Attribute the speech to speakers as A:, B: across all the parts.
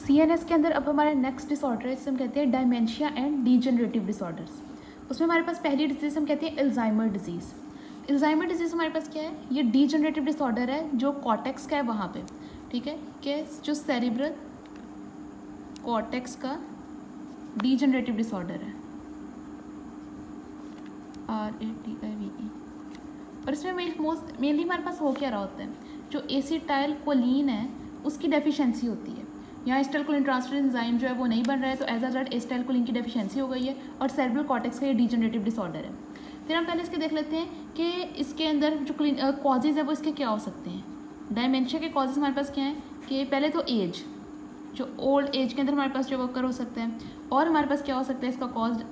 A: CNS के अंदर अब हमारा नेक्स्ट डिसऑर्डर है जिसे हम कहते हैं डायमेंशिया एंड डीजनरेटिव डिसऑर्डर्स। उसमें हमारे पास पहली डिजीज़ हम कहते हैं अल्जाइमर डिजीज़। अल्जाइमर डिजीज़ हमारे पास क्या है, ये डीजनरेटिव डिसऑर्डर है जो कॉर्टेक्स का है वहाँ पे, ठीक है, कि जो सेरिब्रल कॉर्टेक्स का डीजनरेटिव डिसऑर्डर है, RATIVE। और इसमें मेनली हमारे पास हो क्या रहा होता है, जो एसिटाइल कोलिन है उसकी डेफिशिएंसी होती है। यहाँ एसिटाइलकोलिन ट्रांसफरेंस एंजाइम जो है वो नहीं बन रहा है, तो एज अ रिजल्ट एसिटाइलकोलिन की डेफिशिएंसी हो गई है और सेरेब्रल कॉर्टेक्स का ये डीजनरेटिव डिसऑर्डर है। फिर हम पहले इसके देख लेते हैं कि इसके अंदर जो कॉजेज़ है वो इसके क्या हो सकते हैं। डायमेंशिया के कॉजेज़ हमारे पास क्या हैं कि पहले तो एज, जो ओल्ड एज के अंदर हमारे पास जो वर्कर हो सकते हैं, और हमारे पास क्या हो सकता है इसका कॉज,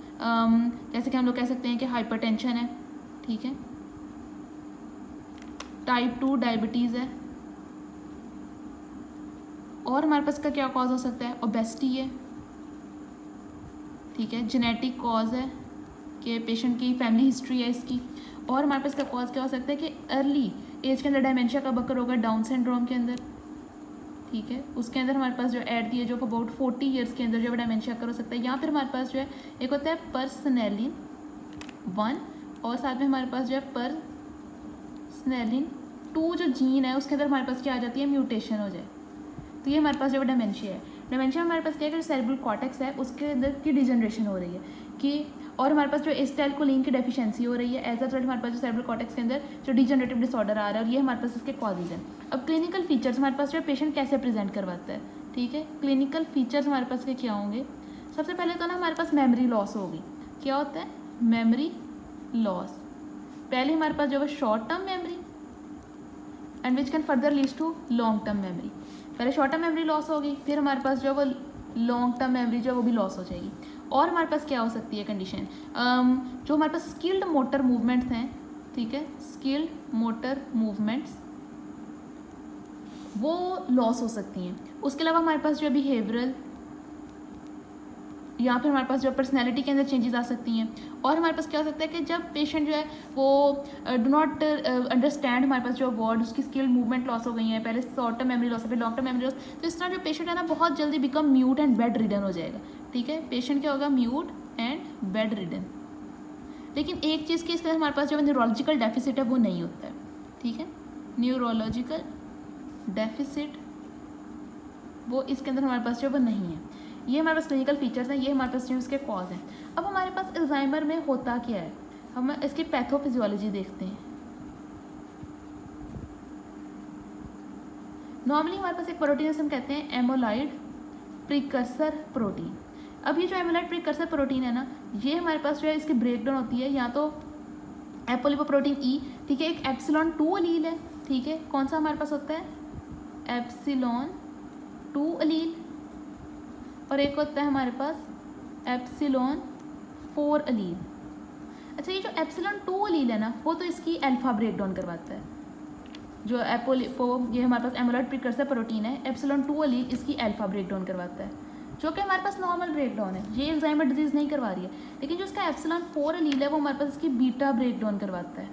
A: जैसे कि हम लोग कह सकते हैं कि हाइपरटेंशन है, ठीक है, टाइप 2 डायबिटीज़ है, और हमारे पास का क्या कॉज हो सकता है, ओबेसिटी है, ठीक है, जेनेटिक कॉज है कि पेशेंट की फैमिली हिस्ट्री है इसकी, और हमारे पास का कॉज क्या हो सकता है कि अर्ली एज के अंदर डायमेंशिया का बकर होगा डाउन सिंड्रोम के अंदर, ठीक है, उसके अंदर हमारे पास जो at the age of about 40 years के अंदर जो डायमेंशिया कर हो सकता है। यहाँ पर हमारे पास जो है एक होता है पर्सनेलिन 1, और साथ में हमारे पास जो है पर्सनेलिन 2 जो जीन है उसके अंदर हमारे पास क्या आ जाती है, म्यूटेशन हो जाए, तो ये हमारे पास जो डायमेंशिया है। डायमेंशिया हमारे पास क्या है कि सेरेब्रल कॉर्टेक्स है उसके अंदर की डिजनरेशन हो रही है कि, और हमारे पास जो एसिटाइलकोलिन की डेफिशिएंसी हो रही है, एज अ रिजल्ट हमारे पास जो सेरेब्रल कॉर्टेक्स के अंदर जो डिजनरेटिव डिसऑर्डर आ रहा है, और ये हमारे पास इसके कॉजेज हैं। अब क्लिनिकल फीचर्स हमारे पास जो है पेशेंट कैसे प्रेजेंट करवाता है, ठीक है, क्लिनिकल फीचर्स हमारे पास के क्या होंगे। सबसे पहले तो ना हमारे पास मेमोरी लॉस होगी। क्या होता है, मेमोरी लॉस। पहले हमारे पास जो है short term memory and which can further leads to long term memory. पहले शॉर्ट टर्म मेमोरी लॉस होगी, फिर हमारे पास जो है वो लॉन्ग टर्म मेमोरी जो है वो भी लॉस हो जाएगी। और हमारे पास क्या हो सकती है कंडीशन, जो हमारे पास स्किल्ड मोटर मूवमेंट्स हैं, ठीक है, स्किल्ड मोटर मूवमेंट्स वो लॉस हो सकती हैं। उसके अलावा हमारे पास जो बिहेवियरल, यहाँ पे हमारे पास जो पर्सनैलिटी के अंदर चेंजेस आ सकती हैं। और हमारे पास क्या हो सकता है कि जब पेशेंट जो है वो डू नॉट अंडरस्टैंड हमारे पास जो वर्ड, उसकी स्किल मूवमेंट लॉस हो गई है, पहले शॉर्ट टर्म मेमोरी लॉस है फिर लॉन्ग टर्म मेमोरी लॉस, तो इस तरह जो पेशेंट है ना बहुत जल्दी become mute and bed ridden हो जाएगा, ठीक है, पेशेंट क्या होगा, म्यूट एंड बेड रिडन। लेकिन एक चीज़ की इसके हमारे पास जो न्यूरोलॉजिकल डेफिसिट है वो नहीं होता है, ठीक है, न्यूरोलॉजिकल डेफिसिट वो इसके अंदर हमारे पास जो वो नहीं है। ये हमारे पास क्लिनिकल फीचर्स हैं, ये हमारे पास जो इसके कॉज हैं। अब हमारे पास अल्जाइमर में होता क्या है, हम इसकी पैथोफिजियोलॉजी देखते हैं। नॉर्मली हमारे पास एक प्रोटीन हम कहते हैं एमोलाइड प्रिकर्सर प्रोटीन। अब ये जो एमोलाइड प्रिकर्सर प्रोटीन है ना, ये हमारे पास जो है इसकी ब्रेकडाउन होती है या तो एपोलिपोप्रोटीन ई, ठीक है, एक एप्सिलॉन 2 अलील है, ठीक है, कौन सा हमारे पास होता है, एप्सिलॉन 2 अलील, और एक होता है हमारे पास एप्सिलॉन 4 अलील। अच्छा, ये जो एप्सिलॉन 2 अलील है ना वो तो इसकी अल्फा ब्रेकडाउन करवाता है। जो ये हमारे पास एमोलाइड प्रिकर्सर प्रोटीन है, एप्सिलॉन 2 अलील इसकी अल्फा ब्रेकडाउन करवाता है, जो कि हमारे पास नॉर्मल ब्रेकडाउन है, ये अल्जाइमर डिजीज़ नहीं करवा रही है। लेकिन जो इसका एप्सिलॉन 4 अलील है वो हमारे पास इसकी बीटा ब्रेकडाउन करवाता है,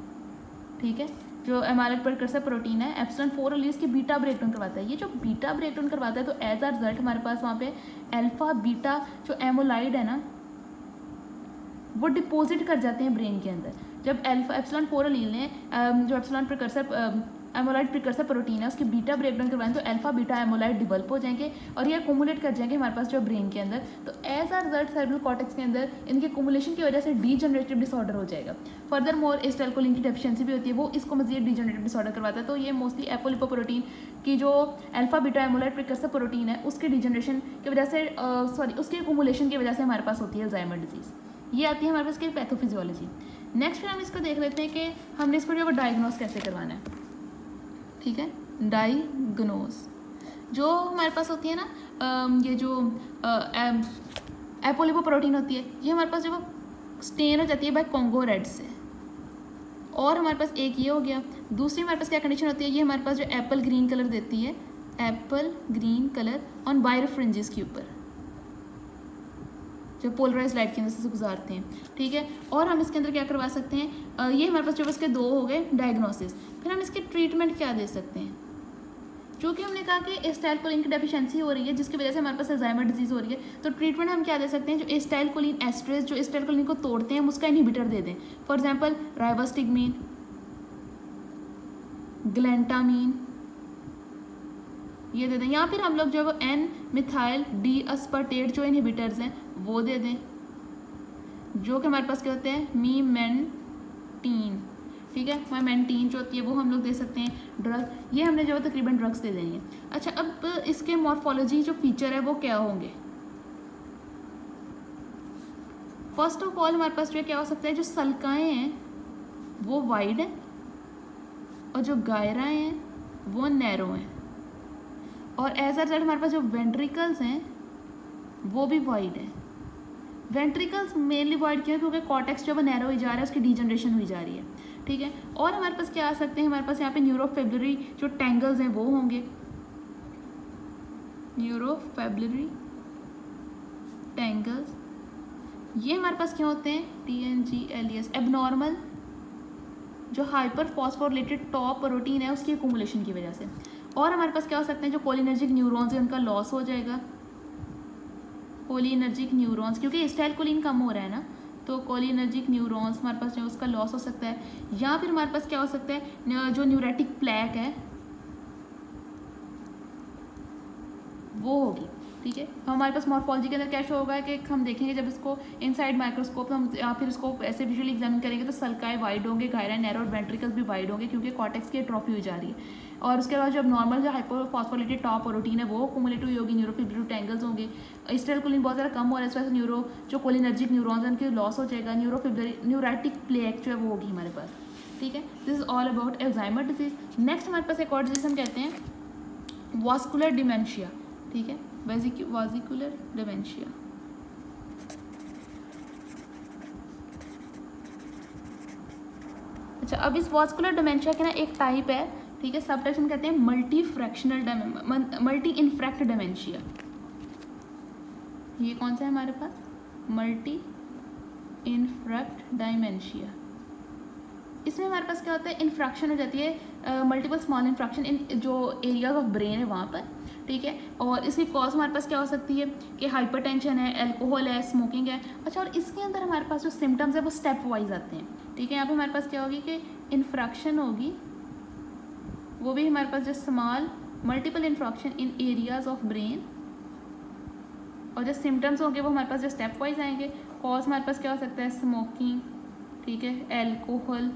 A: ठीक है, जो एमोलाइड प्रिकर्सर प्रोटीन है एप्सिलॉन 4 अलील इसकी बीटा ब्रेकडाउन करवाता है। ये जो बीटा ब्रेकडाउन करवाता है तो एज अ रिजल्ट हमारे पास वहाँ पे अल्फा बीटा जो एमोलाइड है ना वो डिपॉजिट कर जाते हैं ब्रेन के अंदर। जब एप्सिलॉन 4 अलील ने जो एप्सिलॉन प्रिकर्सर एमोलाइड प्रिकर्सर प्रोटीन है उसकी बीटा ब्रेकडाउन करवाएं तो अल्फा बीटा एमोलाइड डिवेल्प हो जाएंगे और ये अकोमुलेट कर जाएंगे हमारे पास जो ब्रेन के अंदर। तो as a result cerebral cortex के अंदर इनके अकोमुलेशन की वजह से डीजनरेटिव डिसऑर्डर हो जाएगा। फर्दर मोर एसिटाइलकोलिन की डेफिशिएंसी भी होती है, वो इसको मजीद डीजनरेटिव डिसऑर्डर करवाता है। तो ये मोस्टली एपोलिपोप्रोटीन की जो अल्फा बीटा एमोलाइड प्रिकर्सर प्रोटीन है उसके डिजनरेशन की वजह से उसके अकोमुलेशन की वजह से हमारे पास होती है अल्जाइमर डिजीज़। ये आती है हमारे पास की पैथोफिजियोलॉजी। नेक्स्ट फिर हम इसको देख लेते हैं कि हमने इसको जो डायग्नोस कैसे करवाना है, ठीक है, डायग्नोस जो हमारे पास होती है ना, ये जो एपोलिपोप्रोटीन होती है ये हमारे पास जो स्टेन हो जाती है बाय कॉन्गो रेड से। और हमारे पास एक ये हो गया, दूसरी हमारे पास क्या कंडीशन होती है, ये हमारे पास जो एप्पल ग्रीन कलर देती है, Apple green colour on birefringence के ऊपर जो पोलराइज लाइट के अंदर से गुजारते हैं, ठीक है। और हम इसके अंदर क्या करवा सकते हैं, ये हमारे पास जो इसके दो हो गए डायग्नोसिस। फिर हम इसके ट्रीटमेंट क्या दे सकते हैं, जो कि हमने कहा कि एसिटाइलकोलिन की डेफिशिएंसी हो रही है जिसकी वजह से हमारे पास अल्जाइमर डिजीज़ हो रही है, तो ट्रीटमेंट हम क्या दे सकते हैं, जो एसिटाइलकोलिन एस्ट्रेस जो एसिटाइलकोलिन को तोड़ते हैं हम उसका इनहिबिटर दे दें। फॉर एग्जांपल राइबोस्टिग्मीन, ग्लेंटामीन, ये दे दें, या फिर हम लोग जो है एन मिथाइल डी अस्पर्टेट जो इनहिबिटर्स हैं वो दे दें, जो कि हमारे पास क्या होते हैं मीमेंटीन, ठीक है, मीमेंटीन जो होती है वो हम लोग दे सकते हैं ड्रग। ये हमने जो है तकरीबन ड्रग्स दे देंगे। अच्छा, अब इसके मॉर्फोलॉजी जो फीचर है वो क्या होंगे। फर्स्ट ऑफ ऑल हमारे पास जो है क्या हो सकता है, जो सल्काएँ हैं वो वाइड हैं और जो गायराएँ हैं वो नैरो हैं, और एज अ रिजल्ट हमारे पास जो वेंट्रिकल्स हैं वो भी वाइड है। वेंट्रिकल्स मेनली वाइड क्यों, क्योंकि कॉर्टेक्स जो है नैरो ही जा रहा है, उसकी डीजनरेशन हुई जा रही है, ठीक है। और हमारे पास क्या आ सकते हैं, हमारे पास यहाँ पे न्यूरोफिब्रिलरी जो टैंगल्स हैं वो होंगे, न्यूरोफिब्रिलरी टैंगल्स, ये हमारे पास क्या होते हैं TNGLES, एबनॉर्मल जो हाइपर फॉस्फोरिलेटेड टॉप प्रोटीन है उसकी एक्यूमुलेशन की वजह से। और हमारे पास क्या हो सकते हैं, जो कोलिनर्जिक न्यूरॉन्स है उनका लॉस हो जाएगा, कोलिनर्जिक न्यूरॉन्स, क्योंकि एसिटाइलकोलिन कम हो रहा है ना, तो कोलिनर्जिक न्यूरॉन्स हमारे पास जो उसका लॉस हो सकता है। या फिर हमारे पास क्या हो सकता है, जो न्यूरेटिक प्लेक है वो होगी, ठीक है। हमारे पास मॉर्फोलॉजी के अंदर क्या शो होगा कि हम देखेंगे जब इसको इनसाइड माइक्रोस्कोप हम या फिर इसको ऐसे विजुअली एग्जामिन करेंगे तो सल्काए वाइड होंगे, गायरा नैरो और वेंट्रिकल्स भी वाइड होंगे क्योंकि कॉर्टेक्स की एट्रोफी हो जा रही है। और उसके बाद जब नॉर्मल जो हाइपोफॉस्फोरिलेटेड टॉप प्रोटीन है वो कुमुलेटिव हुई होगी, न्यूरोफिब्रिलरी टैंगल्स होंगे, एसिटाइलकोलिन बहुत ज़्यादा कम हो रहा है, इस वजह से न्यूरो जो कोलिनर्जिक न्यूरॉन्स हैं उनके लॉस हो जाएगा, न्यूरेटिक प्लेक जो है वो होगी हमारे पास, ठीक है। This is all about Alzheimer disease. Next हमारे पास एक और डिजीज हम कहते हैं वास्कुलर डिमेंशिया, ठीक है, वाजिकुलर डिमेंशिया। अच्छा, अब इस वास्कुलर डिमेंशिया के ना एक टाइप है, ठीक है, सब टाइप्स हम कहते हैं मल्टी इन्फ्रैक्ट डिमेंशिया। ये कौन सा है हमारे पास, मल्टी इन्फ्रैक्ट डिमेंशिया। इसमें हमारे पास क्या होता है, इन्फ्रैक्शन हो जाती है, मल्टीपल स्मॉल इन्फ्रैक्शन इन जो एरियाज ऑफ ब्रेन है वहाँ पर, ठीक है। और इसकी कॉज हमारे पास क्या हो सकती है कि हाइपरटेंशन है, अल्कोहल है, स्मोकिंग है। अच्छा, और इसके अंदर हमारे पास जो सिम्टम्स है वो स्टेप वाइज आते हैं, ठीक है। यहाँ पे हमारे पास क्या होगी कि इन्फ्रैक्शन होगी, वो भी हमारे पास जो small multiple infarction in areas of brain, और जो सिम्टम्स होंगे वो हमारे पास जो स्टेप वाइज आएंगे। कॉज हमारे पास क्या हो सकता है, स्मोकिंग, ठीक है, अल्कोहल,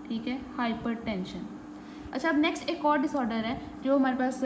A: ठीक है, हाइपरटेंशन। अच्छा, अब नेक्स्ट एक और डिसऑर्डर है जो हमारे पास